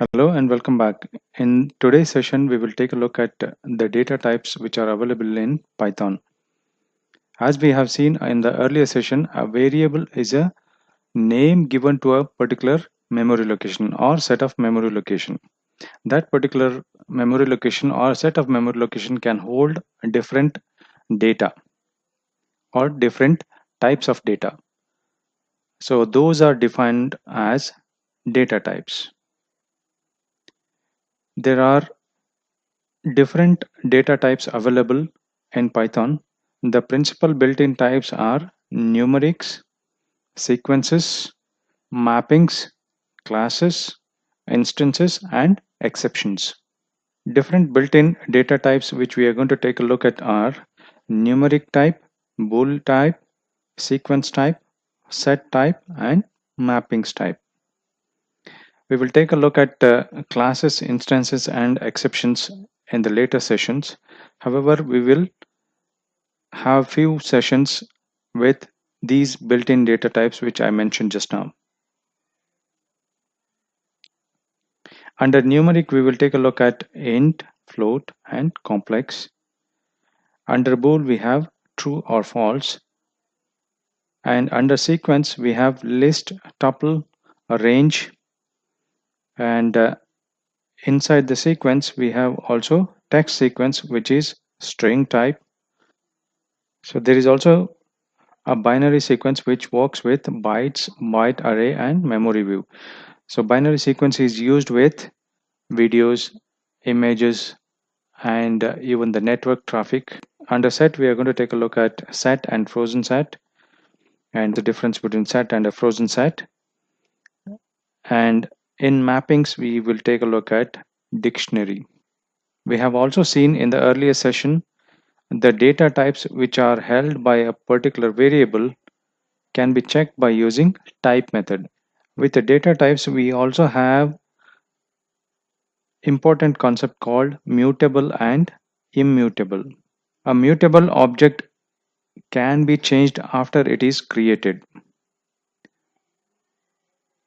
Hello and welcome back. In today's session, we will take a look at the data types which are available in Python. As we have seen in the earlier session, a variable is a name given to a particular memory location or set of memory location. That particular memory location or set of memory location can hold different data or different types of data. So those are defined as data types. There are different data types available in Python. The principal built-in types are numerics, sequences, mappings, classes, instances, and exceptions. Different built-in data types which we are going to take a look at are numeric type, bool type, sequence type, set type, and mappings type. We will take a look at classes, instances, and exceptions in the later sessions. However, we will have few sessions with these built-in data types which I mentioned just now. Under numeric, we will take a look at int, float, and complex. Under bool, we have true or false. And under sequence, we have list, tuple, range. And inside the sequence, we have also text sequence, which is string type. So there is also a binary sequence which works with bytes, byte array, and memory view. So binary sequence is used with videos, images, and even the network traffic. Under set, we are going to take a look at set and frozen set and the difference between set and a frozen set. And in mappings, we will take a look at dictionary. We have also seen in the earlier session the data types which are held by a particular variable can be checked by using type method. With the data types, we also have important concept called mutable and immutable. A mutable object can be changed after it is created.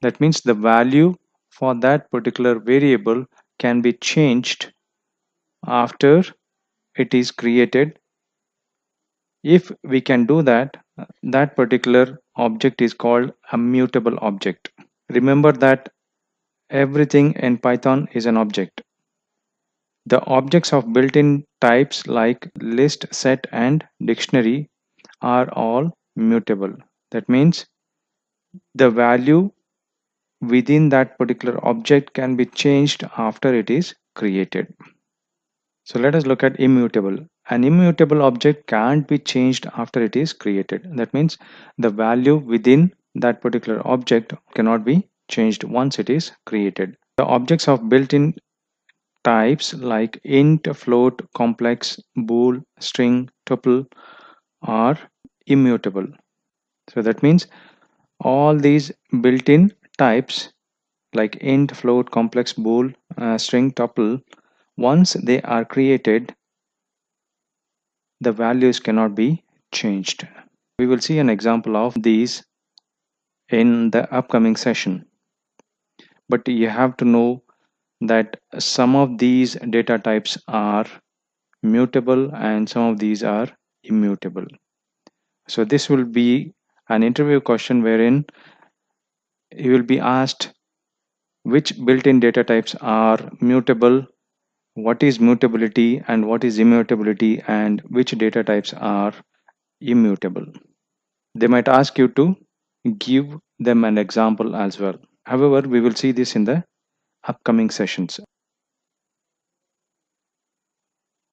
That means the value for that particular variable can be changed after it is created. If we can do that, that particular object is called a mutable object. Remember that everything in Python is an object. The objects of built-in types like list, set, and dictionary are all mutable. That means the value within that particular object can be changed after it is created. So let us look at immutable. An immutable object can't be changed after it is created. That means the value within that particular object cannot be changed once it is created. The objects of built-in types like int, float, complex, bool, string, tuple are immutable. So that means all these built-in types like int, float, complex, bool, string, tuple, once they are created, the values cannot be changed. We will see an example of these in the upcoming session. But you have to know that some of these data types are mutable and some of these are immutable. So this will be an interview question wherein you will be asked which built-in data types are mutable, what is mutability and what is immutability, and which data types are immutable. They might ask you to give them an example as well. However, we will see this in the upcoming sessions.